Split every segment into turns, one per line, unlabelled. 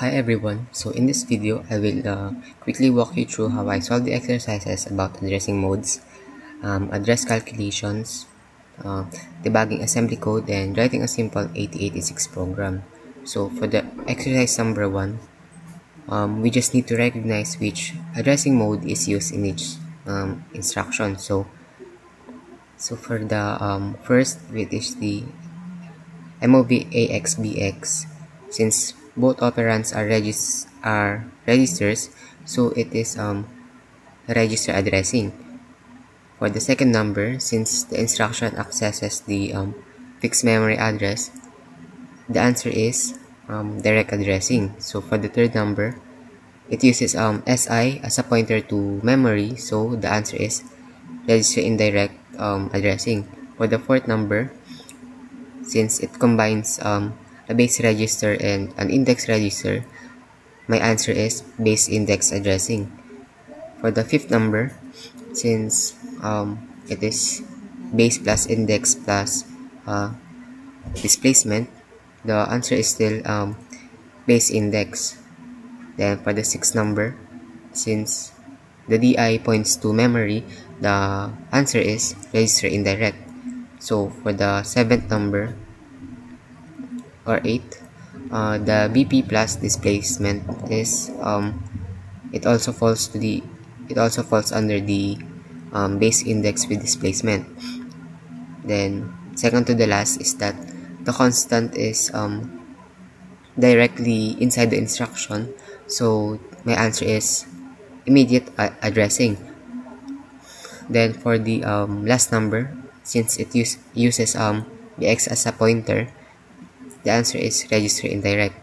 Hi everyone, so in this video I will quickly walk you through how I solve the exercises about addressing modes, address calculations, debugging assembly code, and writing a simple 8086 program. So for the exercise number 1, we just need to recognize which addressing mode is used in each instruction. So for the first, which is the MOV AXBX, since both operands are registers, so it is register addressing. For the second number, since the instruction accesses the fixed memory address, the answer is direct addressing. So for the third number, it uses SI as a pointer to memory, so the answer is register indirect addressing. For the fourth number, since it combines a base register and an index register, my answer is base index addressing. For the fifth number, since it is base plus index plus displacement, the answer is still base index. Then for the sixth number, since the DI points to memory, the answer is register indirect. So for the seventh number, or 8, the BP plus displacement is it also falls under the base index with displacement. Then second to the last is that the constant is directly inside the instruction, so my answer is immediate addressing. Then for the last number, since it uses bx as a pointer, the answer is register indirect.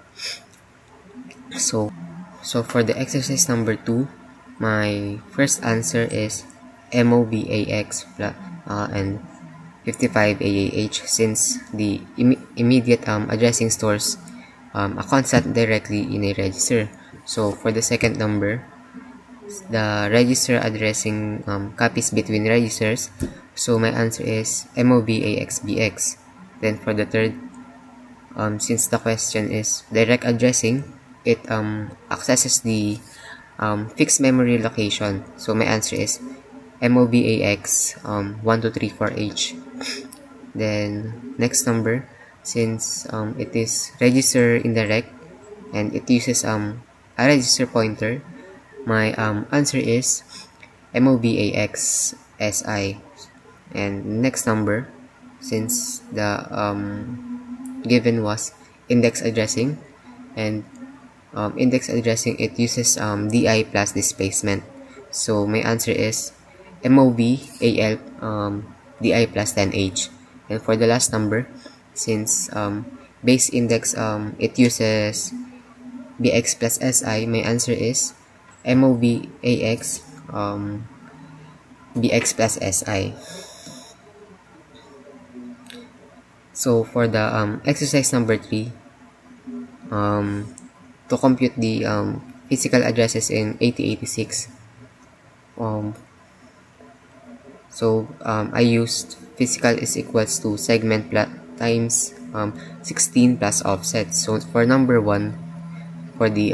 So for the exercise number 2, my first answer is MOVAX and 55AAH, since the immediate addressing stores a constant directly in a register. So for the second number, the register addressing copies between registers, so my answer is MOVAXBX. Then for the third, since the question is direct addressing, it accesses the fixed memory location, so my answer is MOVAX 1234H. Then next number, since it is register indirect and it uses a register pointer, my answer is MOVAX SI. And next number, since the given was index addressing, and index addressing, it uses DI plus displacement, so my answer is MOV AL DI plus 10H. And for the last number, since base index it uses BX plus SI, my answer is MOV AX BX plus SI. So for the exercise number 3, to compute the physical addresses in 8086, I used physical is equals to segment times 16 plus offset. So for number 1, for the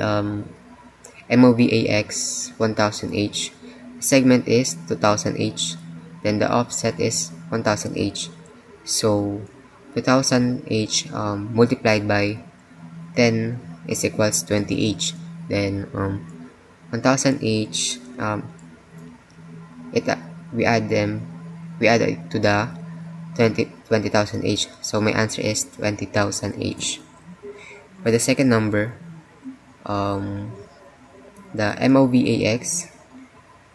MOVAX 1000H, segment is 2000H, then the offset is 1000H. So 2000H multiplied by 10 is equals 20H. Then 1000H, we add it to the 20,000H, so my answer is 20,000H. For the second number, the MOVAX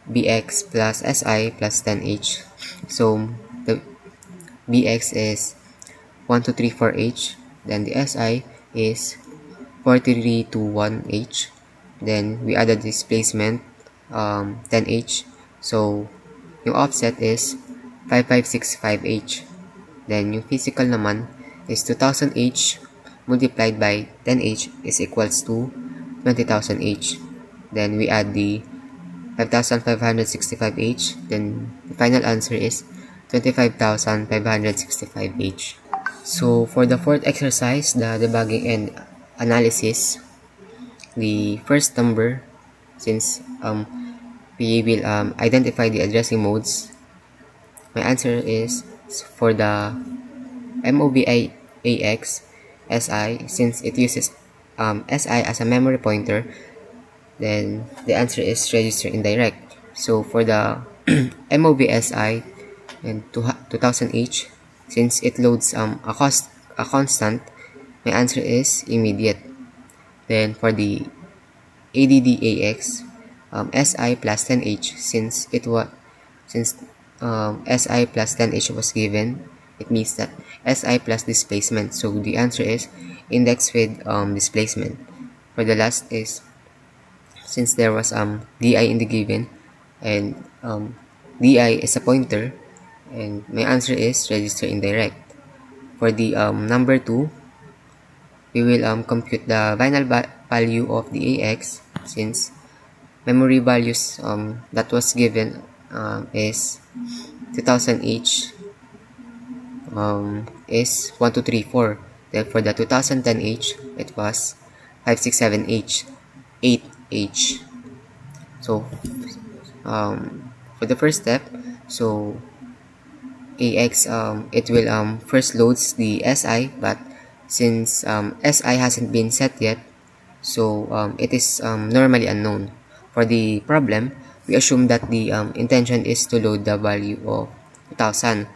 BX plus SI plus 10H, so the BX is 1234H, then the SI is 4321H, then we add the displacement 10H, so yung offset is 5565H, then yung physical naman is 2000H multiplied by 10H is equals to 20,000H, then we add the 5565H, then the final answer is 25,565H. So for the fourth exercise, the debugging and analysis, the first number, since we will identify the addressing modes, my answer is for the MOVAX SI, since it uses SI as a memory pointer, then the answer is register indirect. So for the MOVSI and 2000H, since it loads a constant, my answer is immediate. Then for the ADDAX, SI plus 10H, since SI plus 10H was given, it means that SI plus displacement. So the answer is index with displacement. For the last is, since there was DI in the given, and DI is a pointer, and my answer is register indirect. For the number 2, we will compute the final value of the AX, since memory values that was given is 2000H is 1, 2, 3, 4. Then for the 2010H, it was 5, 6, 7H, 8H. So for the first step, so AX, it will first loads the SI, but since SI hasn't been set yet, so it is normally unknown. For the problem, we assume that the intention is to load the value of 2000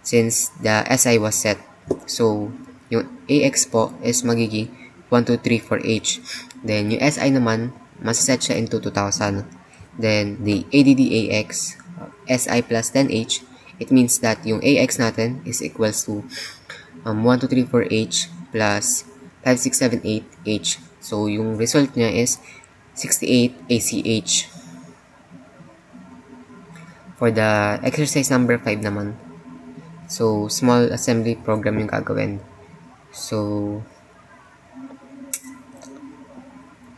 since the SI was set. So yung AX po is magiging 1, 2, 3, 4H. Then yung SI naman, masaset siya into 2000. Then the ADDAX, SI plus 10H, it means that yung AX natin is equals to 1, 2, 3, 4H plus 5, 6, 7, 8H. So yung result niya is 68 ACH. For the exercise number 5 naman, so small assembly program yung gagawin. So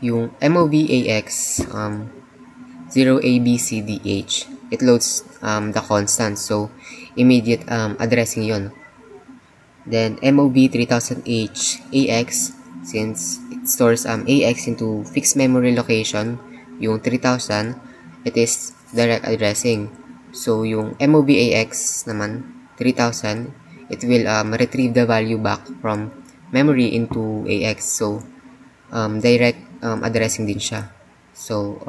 yung MOVAX 0ABCDH, it loads the constant, so immediate addressing yon. Then MOV 3000H AX, since it stores AX into fixed memory location, yung 3000, it is direct addressing. So yung MOVAX naman 3000, it will retrieve the value back from memory into AX, so direct addressing din siya. So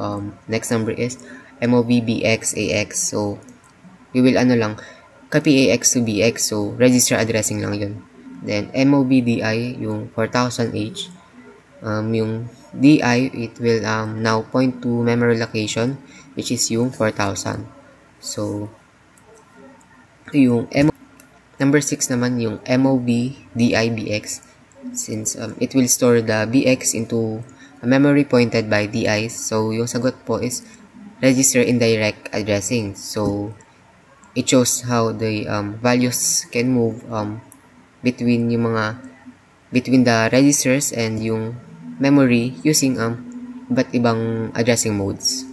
next number is MOVBX AX, so we will copy AX to BX, so register addressing lang yun. Then MOVDI, yung 4000H, yung DI, it will now point to memory location, which is yung 4000. So yung number 6 naman, yung MOVDIBX, since it will store the BX into a memory pointed by DI, so yung sagot po is register indirect addressing. So it shows how the values can move between the registers and yung memory using iba't ibang addressing modes.